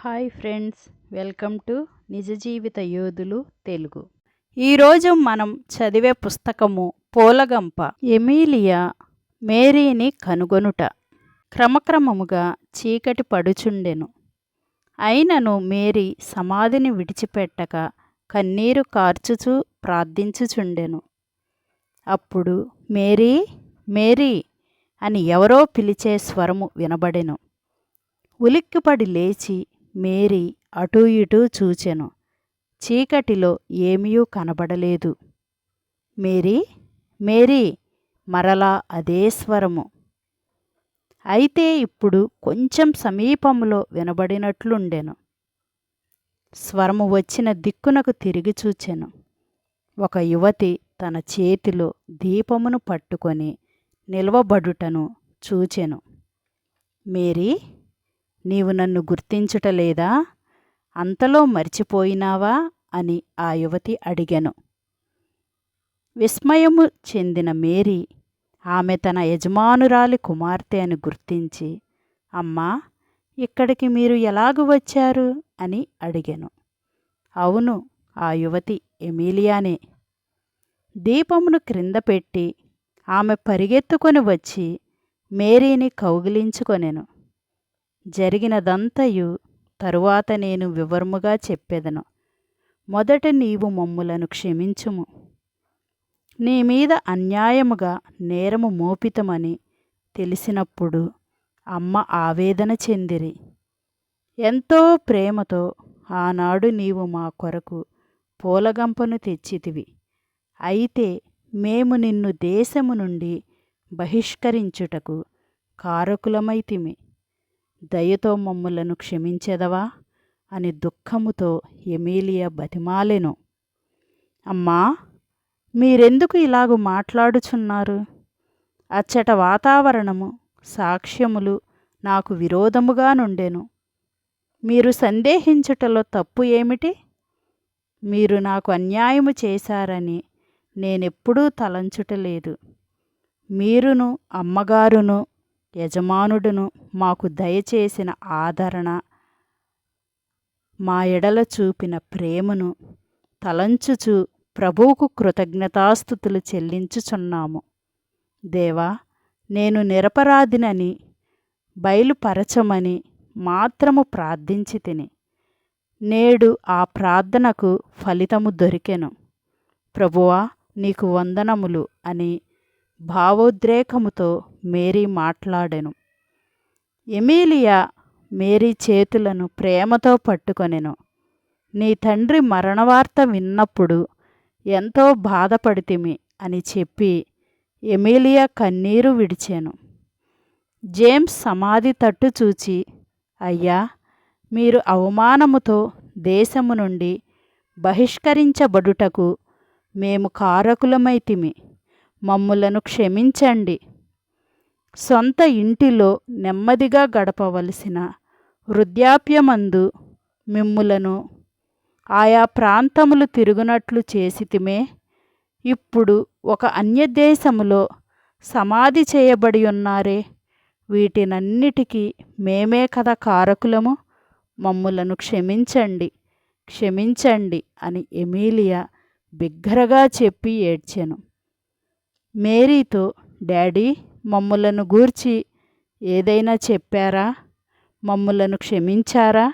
Hi friends, welcome to నిజ జీవిత యోధులు తెలుగు. ఈరోజు మనం చదివే పుస్తకము పూలగంప. ఎమీలియా మేరీని కనుగొనుట. క్రమక్రమముగా చీకటి పడుచుండెను. అయినను మేరీ సమాధిని విడిచిపెట్టక కన్నీరు కార్చుచూ ప్రార్థించుచుండెను. అప్పుడు మేరీ, మేరీ అని ఎవరో పిలిచే స్వరము వినబడెను. ఉలిక్కిపడి లేచి మేరీ అటూ ఇటూ చూచెను. చీకటిలో ఏమీయూ కనబడలేదు. మేరీ, మేరీ మరలా అదే స్వరము. అయితే ఇప్పుడు కొంచెం సమీపంలో వినబడినట్లుండెను. స్వరము వచ్చిన దిక్కునకు తిరిగి చూచెను. ఒక యువతి తన చేతిలో దీపమును పట్టుకొని నిలవబడుటను చూచెను. మేరీ, నీవు నన్ను గుర్తించుటలేదా? అంతలో మరిచిపోయినావా అని ఆ యువతి అడిగెను. విస్మయము చెందిన మేరీ ఆమె తన యజమానురాలి కుమార్తె అని గుర్తించి, అమ్మా, ఇక్కడికి మీరు ఎలాగు వచ్చారు అని అడిగెను. అవును, ఆ యువతి ఎమీలియానే. దీపమును క్రింద పెట్టి ఆమె పరిగెత్తుకొని వచ్చి మేరీని కౌగిలించుకొనెను. జరిగినదంతయు తరువాత నేను వివరముగా చెప్పెదను. మొదట నీవు మమ్ములను క్షమించుము. నీ మీద అన్యాయముగా నేరము మోపితమని తెలిసినప్పుడు అమ్మ ఆవేదన చెందిరి. ఎంతో ప్రేమతో ఆనాడు నీవు మా కొరకు పూలగంపను తెచ్చితివి. అయితే మేము నిన్ను దేశము నుండి బహిష్కరించుటకు కారకులమైతిమి. దయతో మమ్ములను క్షమించెదవా అని దుఃఖముతో ఎమీలియా బతిమాలెను. అమ్మా, మీరెందుకు ఇలాగు మాట్లాడుచున్నారు? అచ్చట వాతావరణము, సాక్ష్యములు నాకు విరోధముగా నుండెను. మీరు సందేహించుటలో తప్పు ఏమిటి? మీరు నాకు అన్యాయము చేశారని నేనెప్పుడూ తలంచుటలేదు. మీరును అమ్మగారును యజమానుడును మాకు దయచేసిన ఆదరణ, మా ఎడల చూపిన ప్రేమను తలంచుచు ప్రభువుకు కృతజ్ఞతాస్తుతులు చెల్లించుచున్నాము. దేవా, నేను నిరపరాధినని బయలుపరచమని మాత్రము ప్రార్థించి తిని, నేడు ఆ ప్రార్థనకు ఫలితము దొరికెను. ప్రభువా, నీకు వందనములు అని భావోద్రేకముతో మేరీ మాట్లాడెను. ఎమీలియా మేరీ చేతులను ప్రేమతో పట్టుకొనెను. నీ తండ్రి మరణవార్త విన్నప్పుడు ఎంతో బాధపడితిమి అని చెప్పి ఎమీలియా కన్నీరు విడిచెను. జేమ్స్ సమాధి తట్టు చూచి, అయ్యా, మీరు అవమానముతో దేశము నుండి బహిష్కరించబడుటకు మేము కారకులమైతిమి. మమ్ములను క్షమించండి. సొంత ఇంటిలో నెమ్మదిగా గడపవలసిన వృద్ధాప్యమందు మిమ్ములను ఆయా ప్రాంతములు తిరుగునట్లు చేసితిమే. ఇప్పుడు ఒక అన్యదేశములో సమాధి చేయబడి ఉన్నారే. వీటినన్నిటికీ మేమే కదా కారకులము. మమ్ములను క్షమించండి, క్షమించండి అని ఎమీలియా బిగ్గరగా చెప్పి ఏడ్చెను. మేరీతో, డాడీ, మమ్ములను గూర్చి ఏదైనా చెప్పారా? మమ్ములను క్షమించారా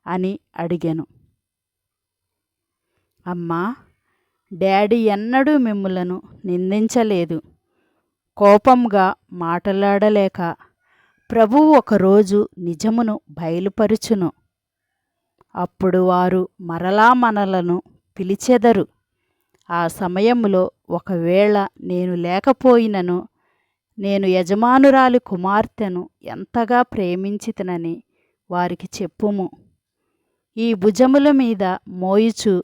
అని అడిగెను. అమ్మా, డాడీ ఎన్నడూ మిమ్ములను నిందించలేదు. కోపంగా మాట్లాడలేక ప్రభువు ఒకరోజు నిజమును బయలుపరుచును. అప్పుడు వారు మరలా మనలను పిలిచెదరు. ఆ సమయములో ఒకవేళ నేను లేకపోయినను నేను యజమానురాలి కుమార్తెను ఎంతగా ప్రేమించితినని వారికి చెప్పుము. ఈ భుజముల మీద మోయుచు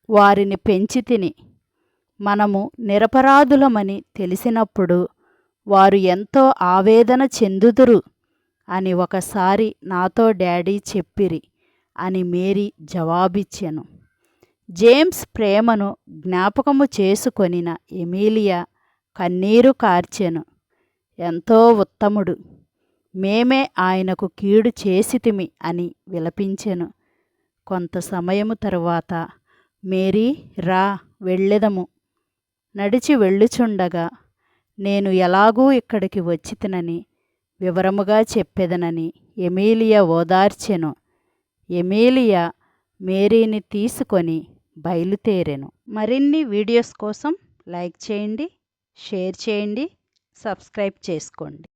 వారిని పెంచితిని. మనము నిరపరాధులమని తెలిసినప్పుడు వారు ఎంతో ఆవేదన చెందుదురు అని ఒకసారి నాతో డాడీ చెప్పిరి అని మేరీ జవాబిచ్చెను. జేమ్స్ ప్రేమను జ్ఞాపకము చేసుకొనిన ఎమీలియా కన్నీరు కార్చెను. ఎంతో ఉత్తముడు, మేమే ఆయనకు కీడు చేసితిమి అని విలపించెను. కొంత సమయము తరువాత, మేరీ రా వెళ్ళెదము. నడిచి వెళ్ళుచుండగా, నేను ఎలాగూ ఇక్కడికి వచ్చితినని వివరముగా చెప్పెదనని ఎమీలియా ఓదార్చెను. ఎమీలియా మేరీని తీసుకొని బయలుదేరెను. మరిన్ని వీడియోస్ కోసం లైక్ చేయండి, షేర్ చేయండి, సబ్స్క్రైబ్ చేసుకోండి.